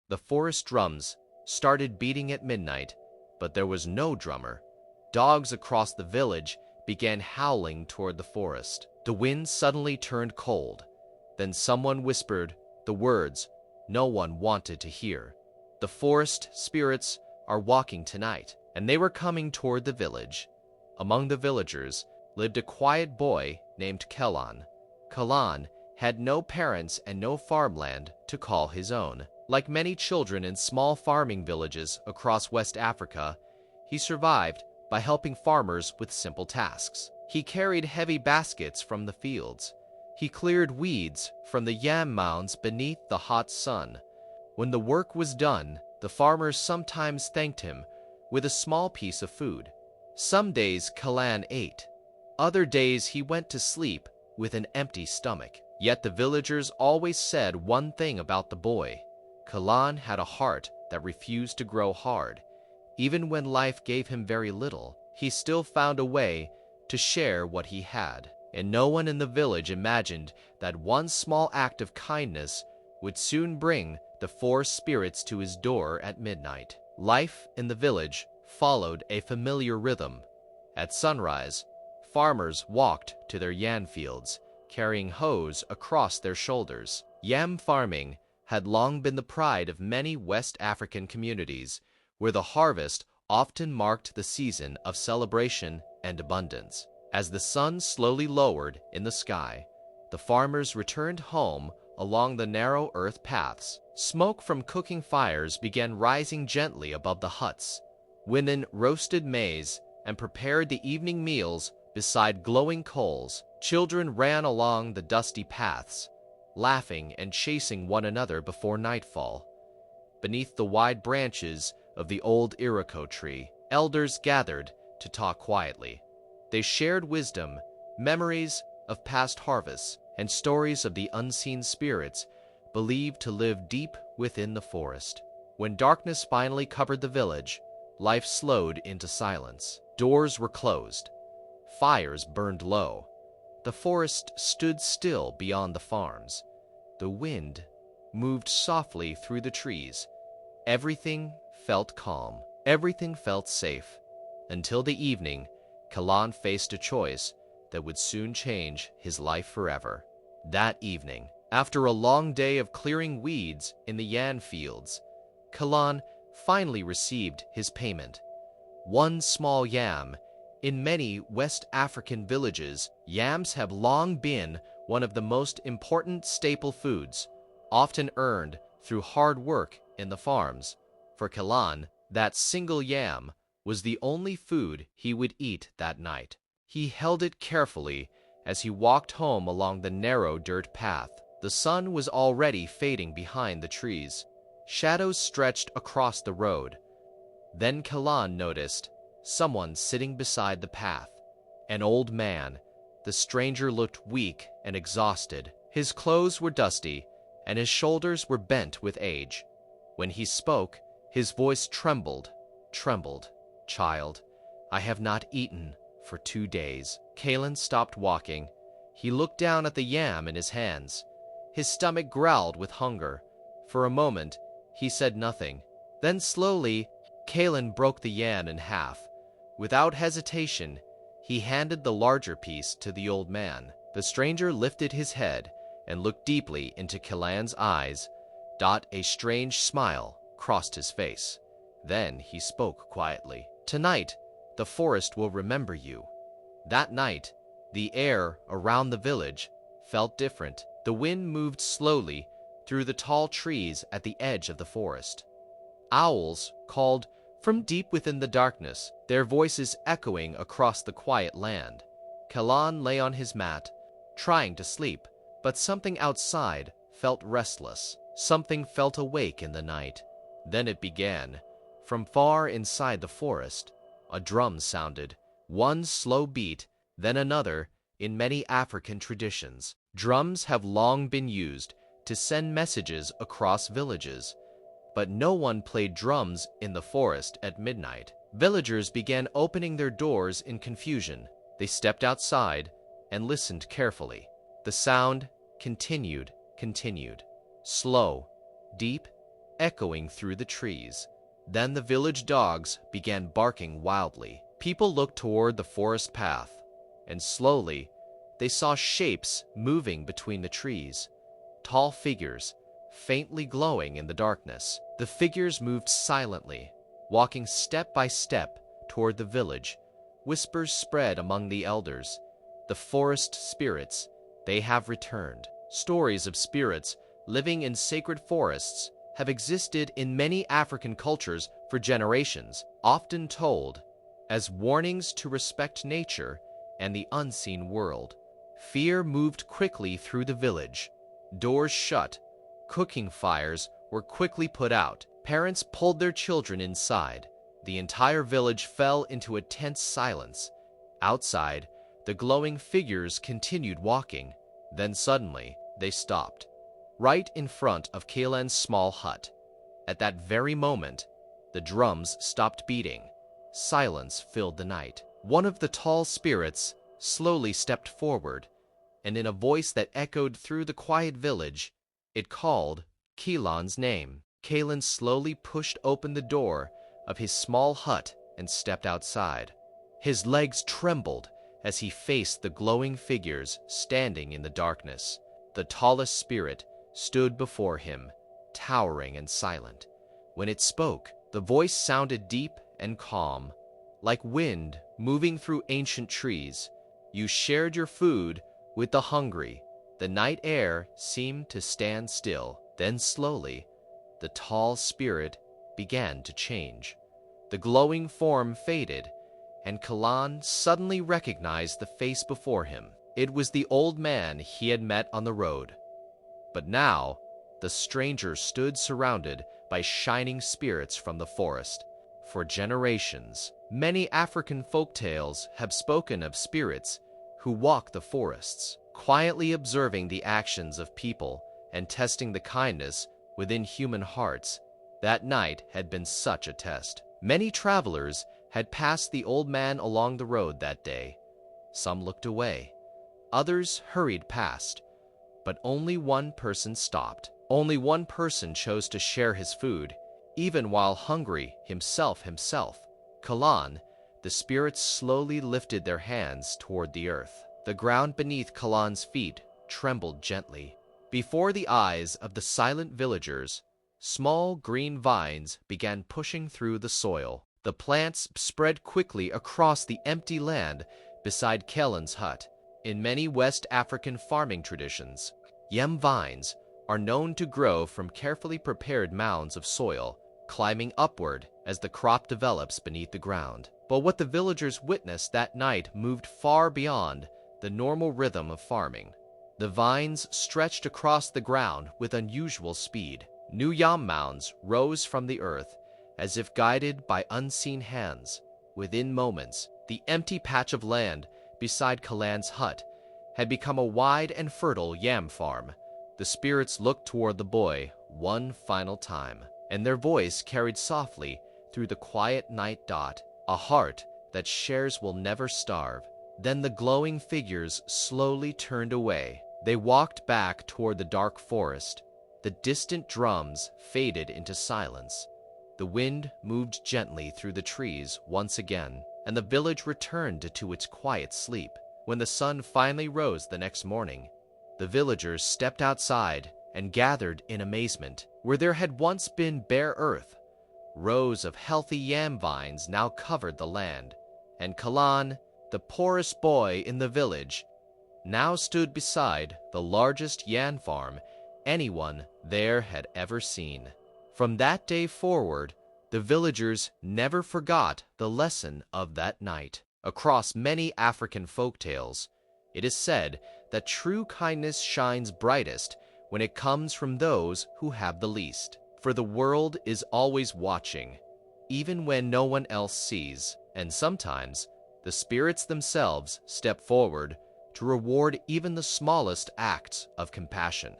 The forest drums started beating at midnight, but there was no drummer. Dogs across the village began howling toward the forest. The wind suddenly turned cold. Then someone whispered the words no one wanted to hear. The forest spirits are walking tonight, and they were coming toward the village. Among the villagers lived a quiet boy named Kelan. Kelan had no parents and no farmland to call his own. Like many children in small farming villages across West Africa, he survived by helping farmers with simple tasks. He carried heavy baskets from the fields. He cleared weeds from the yam mounds beneath the hot sun. When the work was done, the farmers sometimes thanked him with a small piece of food. Some days Kelan ate. Other days he went to sleep with an empty stomach. Yet the villagers always said one thing about the boy. Kelan had a heart that refused to grow hard. Even when life gave him very little, he still found a way to share what he had. And no one in the village imagined that one small act of kindness would soon bring the forest spirits to his door at midnight. Life in the village followed a familiar rhythm. At sunrise, farmers walked to their yam fields, carrying hoes across their shoulders. Yam farming had long been the pride of many West African communities, where the harvest often marked the season of celebration and abundance. As the sun slowly lowered in the sky, the farmers returned home along the narrow earth paths. Smoke from cooking fires began rising gently above the huts. Women roasted maize and prepared the evening meals beside glowing coals. Children ran along the dusty paths, laughing and chasing one another before nightfall. Beneath the wide branches of the old iroko tree, elders gathered to talk quietly. They shared wisdom, memories of past harvests, and stories of the unseen spirits believed to live deep within the forest. When darkness finally covered the village, life slowed into silence. Doors were closed. Fires burned low. The forest stood still beyond the farms. The wind moved softly through the trees. Everything felt calm. Everything felt safe. Until the evening, Kelan faced a choice that would soon change his life forever. That evening, after a long day of clearing weeds in the yam fields, Kelan finally received his payment. One small yam. In many West African villages, yams have long been one of the most important staple foods, often earned through hard work in the farms. For Kelan, that single yam was the only food he would eat that night. He held it carefully as he walked home along the narrow dirt path. The sun was already fading behind the trees. Shadows stretched across the road. Then Kelan noticed someone sitting beside the path. An old man. The stranger looked weak and exhausted. His clothes were dusty, and his shoulders were bent with age. When he spoke, his voice trembled. "Child, I have not eaten for 2 days." Kelan stopped walking. He looked down at the yam in his hands. His stomach growled with hunger. For a moment, he said nothing. Then slowly, Kelan broke the yam in half. Without hesitation, he handed the larger piece to the old man. The stranger lifted his head and looked deeply into Kelan's eyes. A strange smile crossed his face. Then he spoke quietly. "Tonight, the forest will remember you." That night, the air around the village felt different. The wind moved slowly through the tall trees at the edge of the forest. Owls called from deep within the darkness, their voices echoing across the quiet land. Kelan lay on his mat, trying to sleep, but something outside felt restless. Something felt awake in the night. Then it began. From far inside the forest, a drum sounded, one slow beat, then another. In many African traditions, drums have long been used to send messages across villages. But no one played drums in the forest at midnight. Villagers began opening their doors in confusion. They stepped outside and listened carefully. The sound continued. Slow, deep, echoing through the trees. Then the village dogs began barking wildly. People looked toward the forest path, and slowly they saw shapes moving between the trees, tall figures, faintly glowing in the darkness. The figures moved silently, walking step by step toward the village. Whispers spread among the elders. The forest spirits, they have returned. Stories of spirits living in sacred forests have existed in many African cultures for generations, often told as warnings to respect nature and the unseen world. Fear moved quickly through the village. Doors shut, cooking fires were quickly put out. Parents pulled their children inside. The entire village fell into a tense silence. Outside, the glowing figures continued walking. Then suddenly, they stopped, right in front of Kelan's small hut. At that very moment, the drums stopped beating. Silence filled the night. One of the tall spirits slowly stepped forward, and in a voice that echoed through the quiet village, it called Kelan's name. Kelan slowly pushed open the door of his small hut and stepped outside. His legs trembled as he faced the glowing figures standing in the darkness. The tallest spirit stood before him, towering and silent. When it spoke, the voice sounded deep and calm, like wind moving through ancient trees. You shared your food with the hungry. The night air seemed to stand still. Then slowly, the tall spirit began to change. The glowing form faded, and Kelan suddenly recognized the face before him. It was the old man he had met on the road. But now, the stranger stood surrounded by shining spirits from the forest. For generations, many African folktales have spoken of spirits who walk the forests, quietly observing the actions of people and testing the kindness within human hearts. That night had been such a test. Many travelers had passed the old man along the road that day. Some looked away. Others hurried past. But only one person stopped. Only one person chose to share his food, even while hungry himself. Kelan, the spirits slowly lifted their hands toward the earth. The ground beneath Kelan's feet trembled gently. Before the eyes of the silent villagers, small green vines began pushing through the soil. The plants spread quickly across the empty land beside Kelan's hut. In many West African farming traditions, yam vines are known to grow from carefully prepared mounds of soil, climbing upward as the crop develops beneath the ground. But what the villagers witnessed that night moved far beyond the normal rhythm of farming. The vines stretched across the ground with unusual speed. New yam mounds rose from the earth as if guided by unseen hands. Within moments, the empty patch of land beside Kelan's hut had become a wide and fertile yam farm. The spirits looked toward the boy one final time, and their voice carried softly through the quiet night dot. A heart that shares will never starve. Then the glowing figures slowly turned away. They walked back toward the dark forest. The distant drums faded into silence. The wind moved gently through the trees once again, and the village returned to its quiet sleep. When the sun finally rose the next morning, the villagers stepped outside and gathered in amazement. Where there had once been bare earth, rows of healthy yam vines now covered the land, and Kelan, the poorest boy in the village, now stood beside the largest yam farm anyone there had ever seen. From that day forward, the villagers never forgot the lesson of that night. Across many African folktales, it is said that true kindness shines brightest when it comes from those who have the least. For the world is always watching, even when no one else sees, and sometimes the spirits themselves step forward to reward even the smallest acts of compassion.